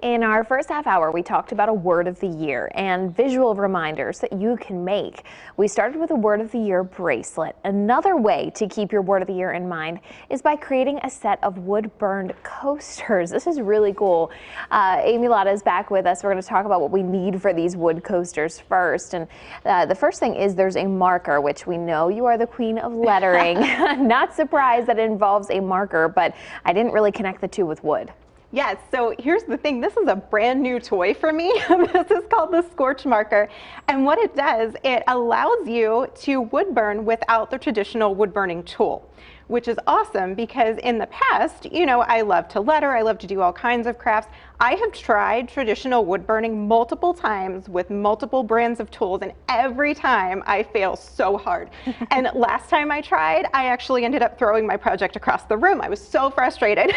In our first half hour, we talked about a word of the year and visual reminders that you can make. We started with a word of the year bracelet. Another way to keep your word of the year in mind is by creating a set of wood-burned coasters. This is really cool. Amy Lotta is back with us. We're going to talk about what we need for these wood coasters first. And the first thing is there's a marker, which we know you are the queen of lettering. Not surprised that it involves a marker, but I didn't really connect the two with wood. Yes, so here's the thing, this is a brand new toy for me. This is called the Scorch Marker, and what it does, it allows you to wood burn without the traditional wood burning tool, which is awesome because in the past, you know, I love to letter, I love to do all kinds of crafts. I have tried traditional wood burning multiple times with multiple brands of tools, and every time I fail so hard. And last time I tried, I actually ended up throwing my project across the room. I was so frustrated.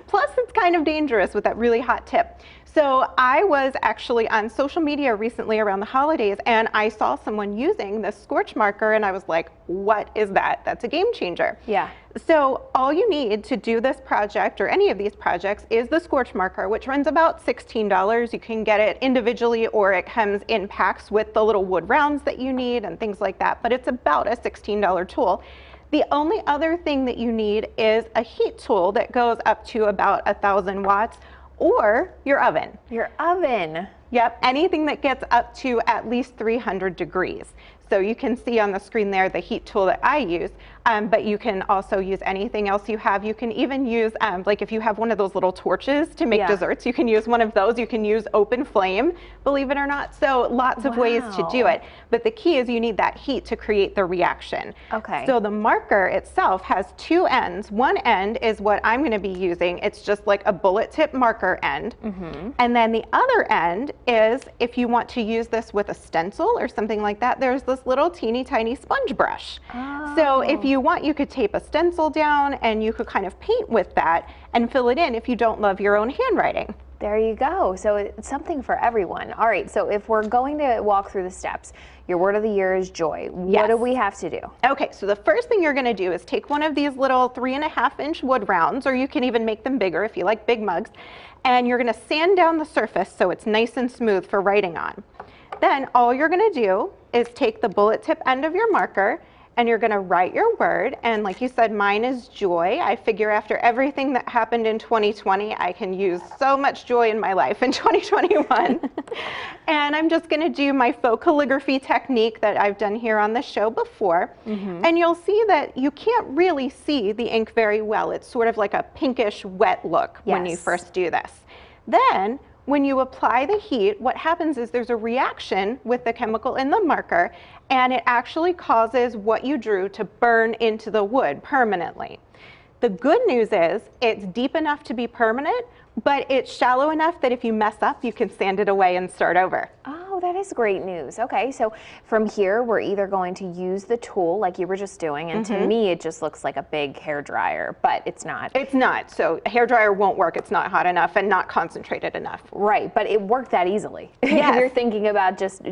Plus, it's kind of dangerous with that really hot tip. So I was actually on social media recently around the holidays, and I saw someone using the Scorch Marker, and I was like, what is that? That's a game changer. Yeah. So all you need to do this project or any of these projects is the Scorch Marker, which runs about $16. You can get it individually or it comes in packs with the little wood rounds that you need and things like that, but it's about a $16 tool. The only other thing that you need is a heat tool that goes up to about 1,000 watts or your oven. Your oven. Yep, anything that gets up to at least 300 degrees. So you can see on the screen there the heat tool that I use, but you can also use anything else you have. You can even use, like if you have one of those little torches to make desserts, you can use one of those. You can use open flame, believe it or not. So lots of ways to do it. But the key is you need that heat to create the reaction. Okay. So the marker itself has two ends. One end is what I'm going to be using. It's just like a bullet tip marker end. And then the other end is if you want to use this with a stencil or something like that, there's this little teeny tiny sponge brush. So if you want, you could tape a stencil down and you could kind of paint with that and fill it in if you don't love your own handwriting. There you go. So it's something for everyone. All right, so if we're going to walk through the steps, your word of the year is joy. What do we have to do? Okay, so the first thing you're going to do is take one of these little 3.5-inch wood rounds, or you can even make them bigger if you like big mugs, and you're going to sand down the surface so it's nice and smooth for writing on. Then all you're going to do is take the bullet tip end of your marker and you're going to write your word. And like you said, mine is joy. I figure after everything that happened in 2020, I can use so much joy in my life in 2021. And I'm just going to do my faux calligraphy technique that I've done here on the show before. And you'll see that you can't really see the ink very well. It's sort of like a pinkish wet look when you first do this. Then when you apply the heat, what happens is there's a reaction with the chemical in the marker, and it actually causes what you drew to burn into the wood permanently. The good news is it's deep enough to be permanent, but it's shallow enough that if you mess up, you can sand it away and start over. Oh, that is great news. Okay, so from here, we're either going to use the tool like you were just doing, and to me, it just looks like a big hair dryer, but it's not. It's not. So a hair dryer won't work. It's not hot enough and not concentrated enough. Right, but it worked that easily. If you're thinking about just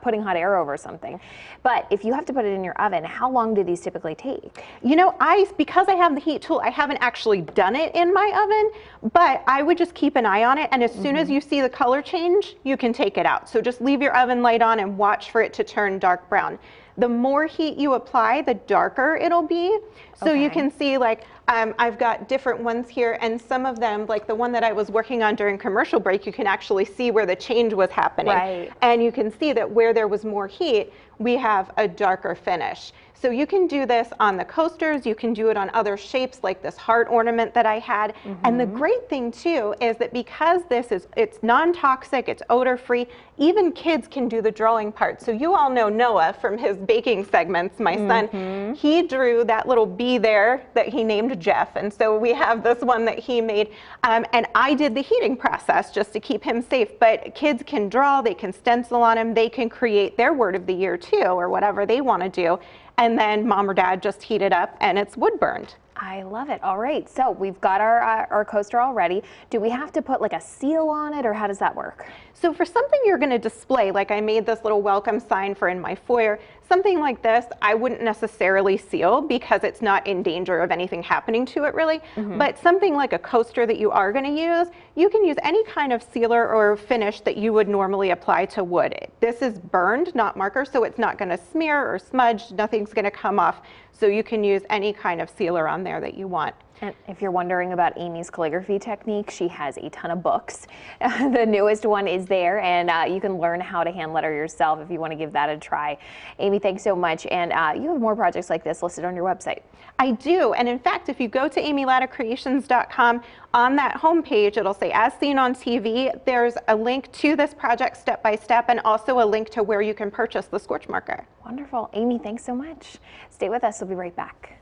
putting hot air over something. But if you have to put it in your oven, how long do these typically take? You know, because I have the heat tool, I haven't actually done it in my oven, but I would just keep an eye on it, and as soon as you see the color change, you can take it out. So just leave your oven light on and watch for it to turn dark brown. The more heat you apply, the darker it'll be. So you can see, like, I've got different ones here, and some of them, like the one that I was working on during commercial break, you can actually see where the change was happening. And you can see that where there was more heat, we have a darker finish. So you can do this on the coasters, you can do it on other shapes like this heart ornament that I had. And the great thing too is that because it's non-toxic, it's odor-free, even kids can do the drawing part. So you all know Noah from his baking segments, my son. He drew that little bee there that he named Jeff. And so we have this one that he made. And I did the heating process just to keep him safe. But kids can draw, they can stencil on him, they can create their word of the year too, or whatever they want to do. And then mom or dad just heat it up and it's wood burned. I love it. All right, so we've got our coaster all ready. Do we have to put like a seal on it, or how does that work? So for something you're going to display, like I made this little welcome sign for in my foyer, something like this, I wouldn't necessarily seal because it's not in danger of anything happening to it really. But something like a coaster that you are going to use, you can use any kind of sealer or finish that you would normally apply to wood. This is burned, not marker, so it's not going to smear or smudge, nothing's going to come off. So you can use any kind of sealer on there that you want. And if you're wondering about Amy's calligraphy technique, she has a ton of books. The newest one is there, and you can learn how to hand letter yourself if you want to give that a try. Amy, thanks so much. And you have more projects like this listed on your website. I do, and in fact, if you go to amylattacreations.com, on that homepage, it'll say As Seen on TV. There's a link to this project step by step, and also a link to where you can purchase the Scorch Marker. Wonderful. Amy, thanks so much. Stay with us. We'll be right back.